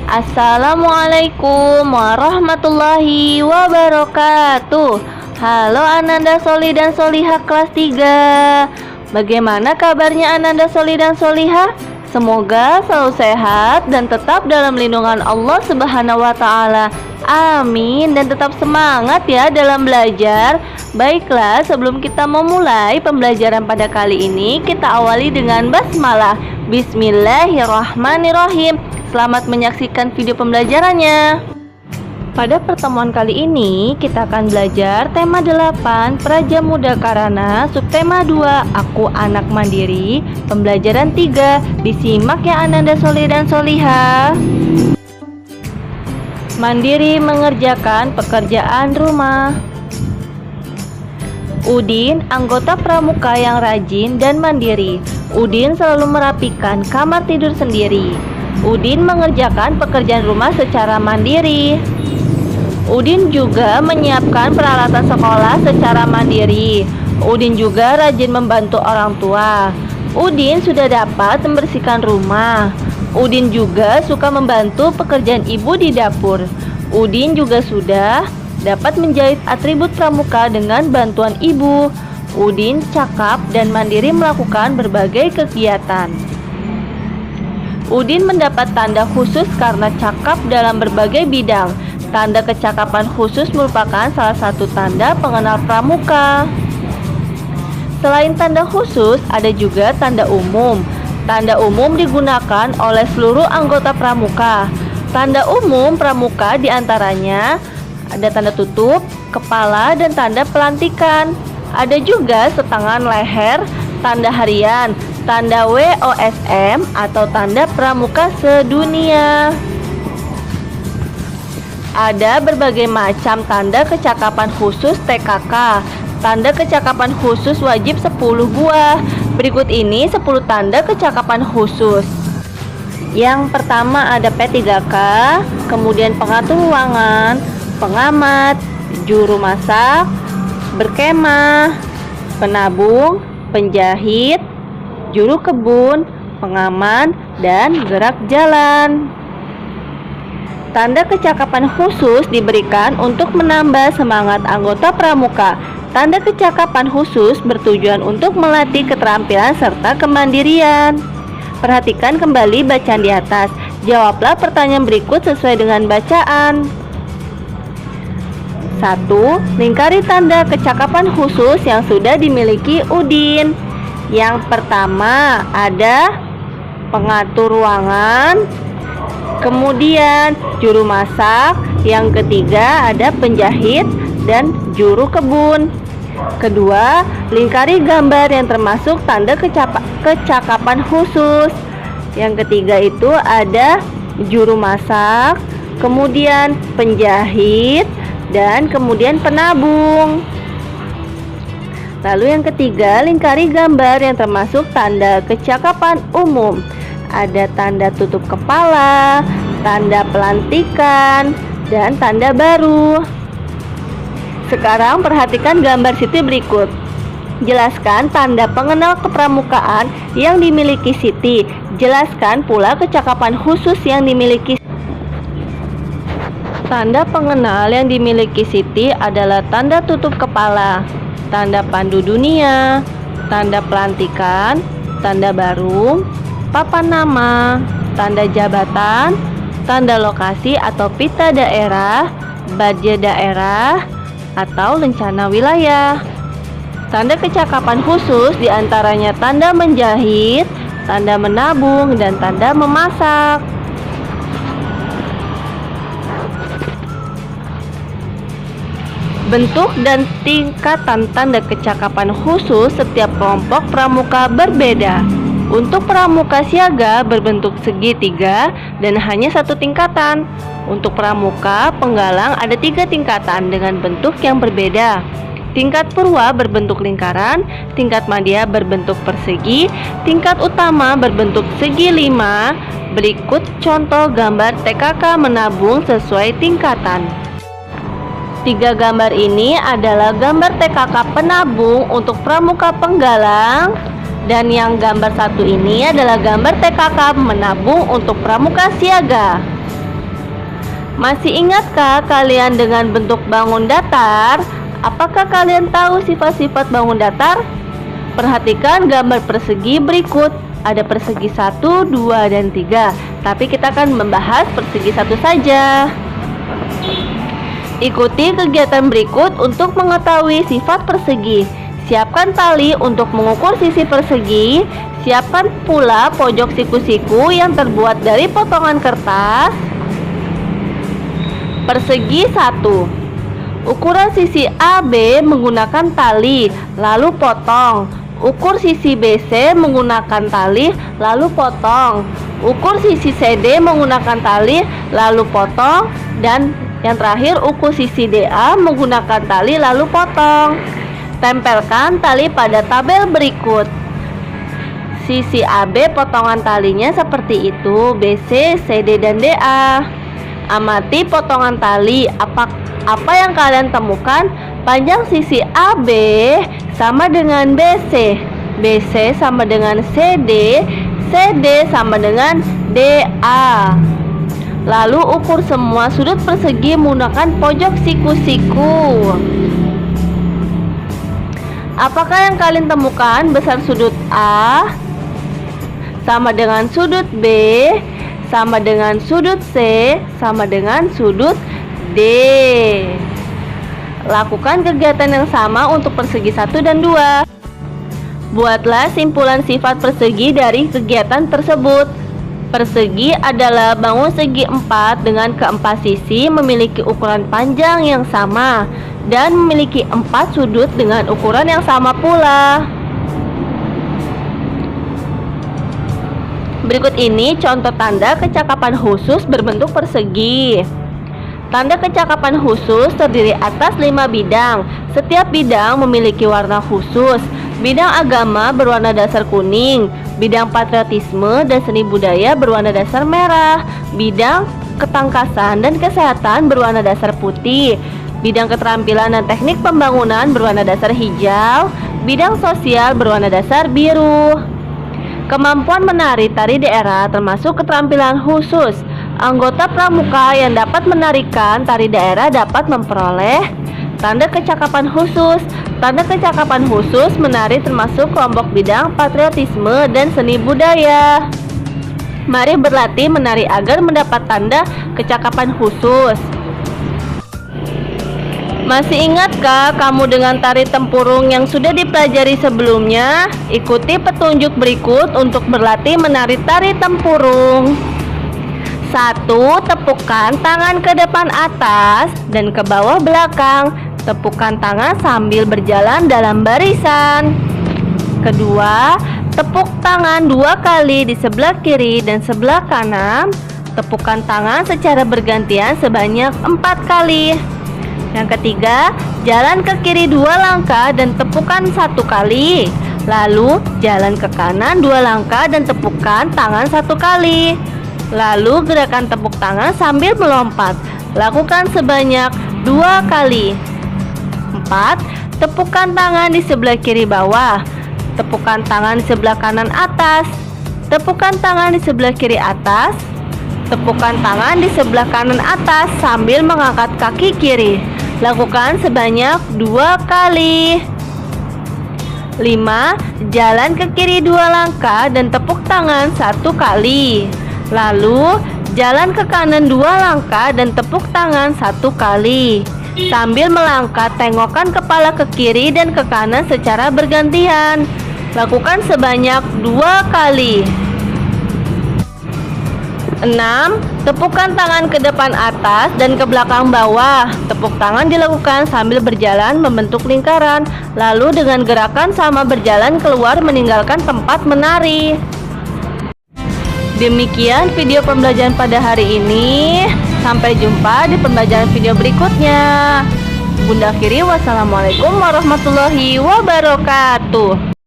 Assalamualaikum warahmatullahi wabarakatuh. Halo Ananda Soli dan Soliha kelas 3. Bagaimana kabarnya Ananda Soli dan Soliha? Semoga selalu sehat dan tetap dalam lindungan Allah Subhanahu wa Ta'ala. Amin. Dan tetap semangat ya dalam belajar. Baiklah, sebelum kita memulai pembelajaran pada kali ini, kita awali dengan basmalah. Bismillahirrahmanirrahim. Selamat menyaksikan video pembelajarannya. Pada pertemuan kali ini, kita akan belajar tema 8 Praja Muda Karana, subtema 2 Aku Anak Mandiri, pembelajaran 3. Disimak ya Ananda Soli dan Soliha. Mandiri mengerjakan pekerjaan rumah. Udin, anggota pramuka yang rajin dan mandiri. Udin selalu merapikan kamar tidur sendiri. Udin mengerjakan pekerjaan rumah secara mandiri. Udin juga menyiapkan peralatan sekolah secara mandiri. Udin juga rajin membantu orang tua. Udin sudah dapat membersihkan rumah. Udin juga suka membantu pekerjaan ibu di dapur. Udin juga sudah dapat menjahit atribut pramuka dengan bantuan ibu. Udin cakap dan mandiri melakukan berbagai kegiatan. Udin mendapat tanda khusus karena cakap dalam berbagai bidang. Tanda kecakapan khusus merupakan salah satu tanda pengenal pramuka. Selain tanda khusus, ada juga tanda umum. Tanda umum digunakan oleh seluruh anggota pramuka. Tanda umum pramuka diantaranya ada tanda tutup, kepala, dan tanda pelantikan. Ada juga setangan leher, tanda harian, tanda WOSM atau tanda pramuka sedunia. Ada berbagai macam tanda kecakapan khusus TKK. Tanda kecakapan khusus wajib 10 buah. Berikut ini 10 tanda kecakapan khusus. Yang pertama ada P3K, kemudian pengatur ruangan, pengamat, juru masak, berkemah, penabung, penjahit, juru kebun, pengaman, dan gerak jalan. Tanda kecakapan khusus diberikan untuk menambah semangat anggota pramuka. Tanda kecakapan khusus bertujuan untuk melatih keterampilan serta kemandirian. Perhatikan kembali bacaan di atas. Jawablah pertanyaan berikut sesuai dengan bacaan. 1. Lingkari tanda kecakapan khusus yang sudah dimiliki Udin. Yang pertama ada pengatur ruangan, kemudian juru masak, yang ketiga ada penjahit dan juru kebun. Kedua, lingkari gambar yang termasuk tanda kecakapan khusus. Yang ketiga itu ada juru masak, kemudian penjahit, dan kemudian penabung. Lalu yang ketiga, lingkari gambar yang termasuk tanda kecakapan umum. Ada tanda tutup kepala, tanda pelantikan, dan tanda baru. Sekarang perhatikan gambar Siti berikut. Jelaskan tanda pengenal kepramukaan yang dimiliki Siti. Jelaskan pula kecakapan khusus yang dimiliki. Tanda pengenal yang dimiliki Siti adalah tanda tutup kepala, tanda pandu dunia, tanda pelantikan, tanda baru, papan nama, tanda jabatan, tanda lokasi atau pita daerah, badge daerah, atau lencana wilayah. Tanda kecakapan khusus diantaranya tanda menjahit, tanda menabung, dan tanda memasak. Bentuk dan tingkatan tanda kecakapan khusus setiap kelompok pramuka berbeda. Untuk pramuka siaga berbentuk segitiga dan hanya 1 tingkatan. Untuk pramuka penggalang ada 3 tingkatan dengan bentuk yang berbeda. Tingkat purwa berbentuk lingkaran, tingkat madya berbentuk persegi, tingkat utama berbentuk segi 5. Berikut contoh gambar TKK menabung sesuai tingkatan. 3 gambar ini adalah gambar TKK penabung untuk pramuka penggalang, dan yang gambar 1 ini adalah gambar TKK menabung untuk pramuka siaga. Masih ingatkah kalian dengan bentuk bangun datar? Apakah kalian tahu sifat-sifat bangun datar? Perhatikan gambar persegi berikut. Ada persegi 1, 2, dan 3. Tapi kita akan membahas persegi 1 saja. Ikuti kegiatan berikut untuk mengetahui sifat persegi. Siapkan tali untuk mengukur sisi persegi. Siapkan pula pojok siku-siku yang terbuat dari potongan kertas. Persegi 1. Ukuran sisi AB menggunakan tali, lalu potong. Ukur sisi BC menggunakan tali, lalu potong. Ukur sisi CD menggunakan tali, lalu potong. Dan yang terakhir, ukur sisi DA menggunakan tali, lalu potong. Tempelkan tali pada tabel berikut. Sisi AB potongan talinya seperti itu, BC, CD, dan DA. Amati potongan tali. Apa yang kalian temukan? Panjang sisi AB sama dengan BC, BC sama dengan CD, CD sama dengan DA. Lalu ukur semua sudut persegi menggunakan pojok siku-siku. Apakah yang kalian temukan? Besar sudut A sama dengan sudut B, sama dengan sudut C, sama dengan sudut D. Lakukan kegiatan yang sama untuk persegi 1 dan 2. Buatlah simpulan sifat persegi dari kegiatan tersebut. Persegi adalah bangun segi 4 dengan keempat sisi memiliki ukuran panjang yang sama dan memiliki 4 sudut dengan ukuran yang sama pula. Berikut ini contoh tanda kecakapan khusus berbentuk persegi. Tanda kecakapan khusus terdiri atas 5 bidang. Setiap bidang memiliki warna khusus. Bidang agama berwarna dasar kuning, bidang patriotisme dan seni budaya berwarna dasar merah, bidang ketangkasan dan kesehatan berwarna dasar putih, bidang keterampilan dan teknik pembangunan berwarna dasar hijau, bidang sosial berwarna dasar biru. Kemampuan menari tari daerah termasuk keterampilan khusus. Anggota pramuka yang dapat menarikan tari daerah dapat memperoleh tanda kecakapan khusus. Tanda kecakapan khusus menari termasuk kelompok bidang patriotisme dan seni budaya. Mari berlatih menari agar mendapat tanda kecakapan khusus. Masih ingatkah kamu dengan tari tempurung yang sudah dipelajari sebelumnya? Ikuti petunjuk berikut untuk berlatih menari tari tempurung. 1. Tepukkan tangan ke depan atas dan ke bawah belakang. Tepukkan tangan sambil berjalan dalam barisan. Kedua, tepuk tangan 2 kali di sebelah kiri dan sebelah kanan. Tepukkan tangan secara bergantian sebanyak 4 kali. Yang ketiga, jalan ke kiri 2 langkah dan tepukan 1 kali. Lalu jalan ke kanan 2 langkah dan tepukan tangan 1 kali. Lalu gerakan tepuk tangan sambil melompat. Lakukan sebanyak 2 kali. 4. Tepukan tangan di sebelah kiri bawah. Tepukan tangan di sebelah kanan atas. Tepukan tangan di sebelah kiri atas. Tepukan tangan di sebelah kanan atas sambil mengangkat kaki kiri. Lakukan sebanyak 2 kali. 5. Jalan ke kiri 2 langkah dan tepuk tangan 1 kali. Lalu jalan ke kanan 2 langkah dan tepuk tangan 1 kali. Sambil melangkah, tengokkan kepala ke kiri dan ke kanan secara bergantian. Lakukan sebanyak 2 kali. 6. Tepukkan tangan ke depan atas dan ke belakang bawah. Tepuk tangan dilakukan sambil berjalan membentuk lingkaran. Lalu dengan gerakan sama berjalan keluar meninggalkan tempat menari. Demikian video pembelajaran pada hari ini. Sampai jumpa di pembelajaran video berikutnya. Bunda akhiri, wassalamualaikum warahmatullahi wabarakatuh.